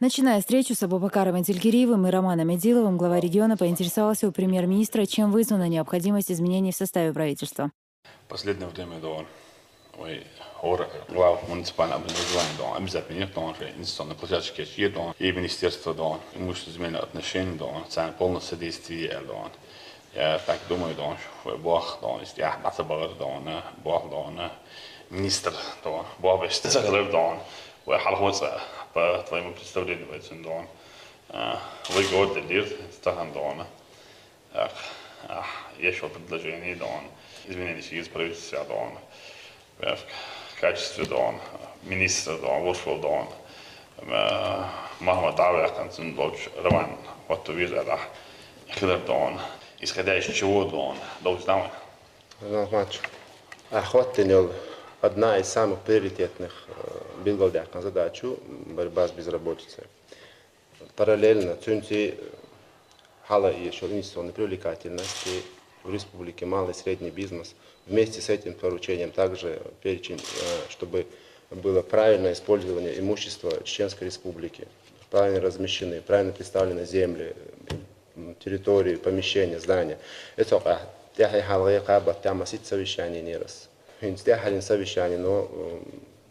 Начиная встречу с Абубакаром Интелькириевым и Романом Медиловым, глава региона поинтересовался у премьер-министра, чем вызвана необходимость изменений в составе правительства. Последнее время доon või глав муниципального образования доon обязательно доon инвестиционные площадки доon и министерство доon имущественные отношения доon цен полное содействие доon. Я так думаю доon бог доon есть я батабар доon бог доon министр доon бог есть заглав доon وحلقة по твоему представлению в этом доon вы год лир стахан доon еще предложение доon изменения из правительства доon в качестве доon министра доon вышел доon Махмад Авиаканцин дочь Роман вот увидела хлеб доon исходя из чего доon должна Матч. Охватывал одна из самых приоритетных белгородских задач – борьба с безработицей. Параллельно центи хала и еще инвестиционной привлекательности в республике малый и средний бизнес. Вместе с этим поручением также перечень, чтобы было правильное использование имущества Чеченской республики, правильно размещены, правильно представлены земли, территории, помещения, здания. Это тяхи халайка баттяма сит совещаний не раз. Инстяхалин совещаний, но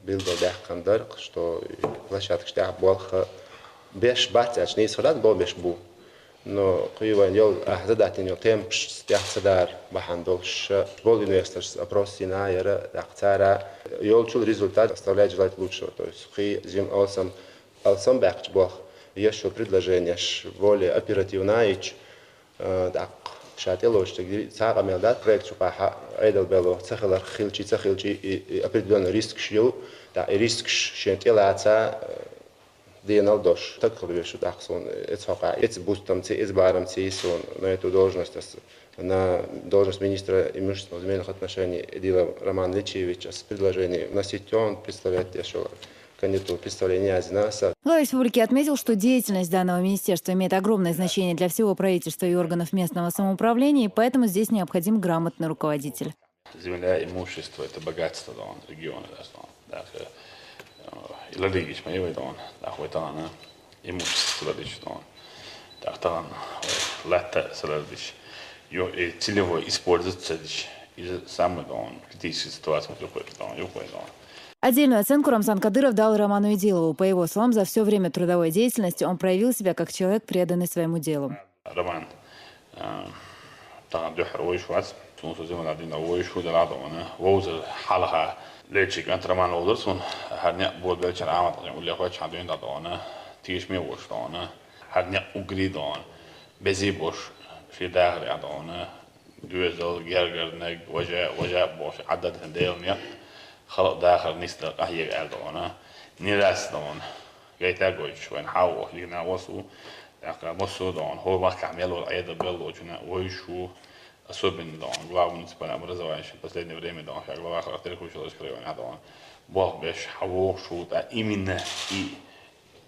белгородах кандарк, что площадка штях болха беш батяч не сфрат бол беш бу. Но криван йол задатен йол темп стях садар бахандолш бол университет опрос синайера актара йол чул результат оставляет желать лучшего. То есть при зим алсам бэкч бох еще предложение более оперативно ич так шатило что сага мелдат проект шупаха айдал бело цахалар цахилчи и определенный риск шил да и риск шентелаца Диенал Дош, так говорю, что так сон, это бустам, это барам, сон на эту должность, на должность министра имущественных земельных отношений Эдила Роман Личевич с предложением вносить он представляет еще кандидатуру представления Азинаса. Глава республики отметил, что деятельность данного министерства имеет огромное значение для всего правительства и органов местного самоуправления, и поэтому здесь необходим грамотный руководитель. Земля, имущество – это богатство региона. Illa riigis me ei võida või tahan имущество лично так там лето саладиш целевой используется из самой критической ситуации Отдельную оценку Рамзан Кадыров дал Роману Медилову. По его словам, за все время трудовой деятельности он проявил себя как человек, преданный своему делу. Роман طبعا دحر ويشوات سونسو زي ما قاعدين ويشو ده لعبه ووزر حلقه ليتشي كانت رمان وودرسون هرنيا بود بلشر عامت يقول لي اخواتش حدوين ده دونه تيش مي وش دونه هرنيا اوغري دون بزي بوش في داخل دونه دوزل جرجر نج وجا بوش عدد هنديل خلق داخل نيست اهيق ال دونه نيراس دون جايتا جوش وين حاو لينا وصو مصر دون هو ما كعملوا ايضا بلو جنا ويشو особенно да, глава муниципального образования в последнее время да, как глава характеристик училась крайне да, бог беш хаво шута именно и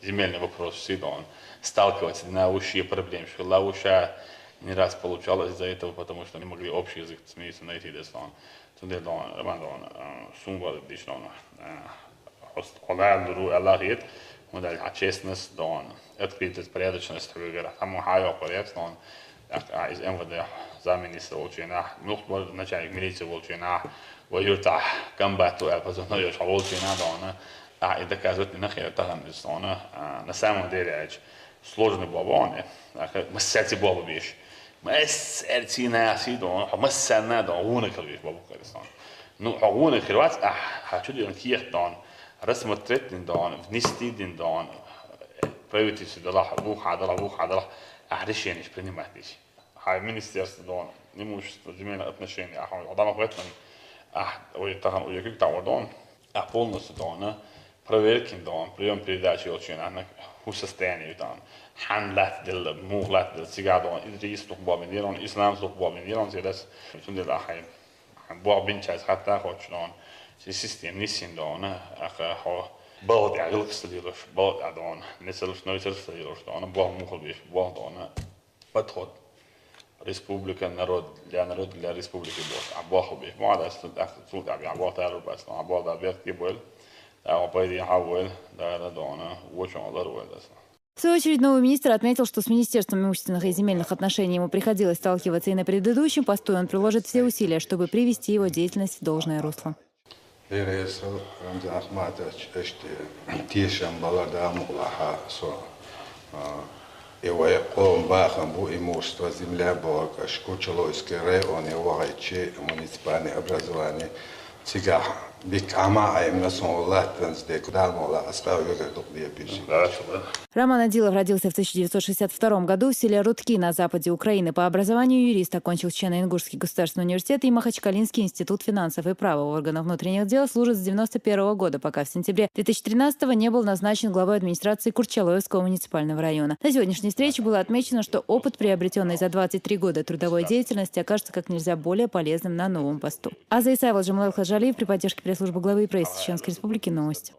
земельный вопрос всегда он сталкивается на ущие проблемы, что лауша не раз получалось из-за этого, потому что не могли общий язык смеяться найти да, тунде да, роман сумба дишно холад ру Аллахит модель честность да, открытость, порядочность, там хайо порядок да, из МВД замминистра Волчина, нухбар начальник милиции Волчина, воюрта комбату эльпазоноё Волчина, да, и доказывать не нахер таган на самом деле сложный бабон, массати баба биш, массати наси да, массана да, уник биш бабу калистан. Ну, уник хирват, хочу он киех да, рассмотреть да, внести да, правительство да, буха, решение принимать здесь. Министерство дон, имущество, земельные отношения, там об этом, там уехать там дон, полностью дон, проверки дон, прием передачи очень, у состояния там, ханлат дел, мухлат дел, сега дон, идрис тухба бенирон, ислам тухба бенирон, здесь, что делать ахай, бог бинчайс хата хоч дон, систем нисин дон, بعض عقلك استديروش بعض عدوان نسلوش نويتر استديروش دون بعض مخلبيش بعض دون بدخل республика народ для республики бос а баху бих мада студ ахтуд аби або тару бас на або да бет кибол В свою очередь, новый министр отметил, что с Министерством имущественных и земельных отношений ему приходилось сталкиваться и на предыдущем посту, и он приложит все усилия, чтобы привести его деятельность в должное русло. Имущество, земля, Шкучелойский район, муниципальное образование. Сега бикама именно Роман Адилов родился в 1962 году в селе Рудки на западе Украины. По образованию юрист, окончил Чечено-Ингушский государственный университет и Махачкалинский институт финансов и права. В органах внутренних дел служит с 1991 года, пока в сентябре 2013 не был назначен главой администрации Курчалоевского муниципального района. На сегодняшней встрече было отмечено, что опыт, приобретенный за 23 года трудовой деятельности, окажется как нельзя более полезным на новом посту. Аза Исаева, Джамал Хаджалиев при поддержке пресс-службы главы прессы Чеченской Республики. Новости.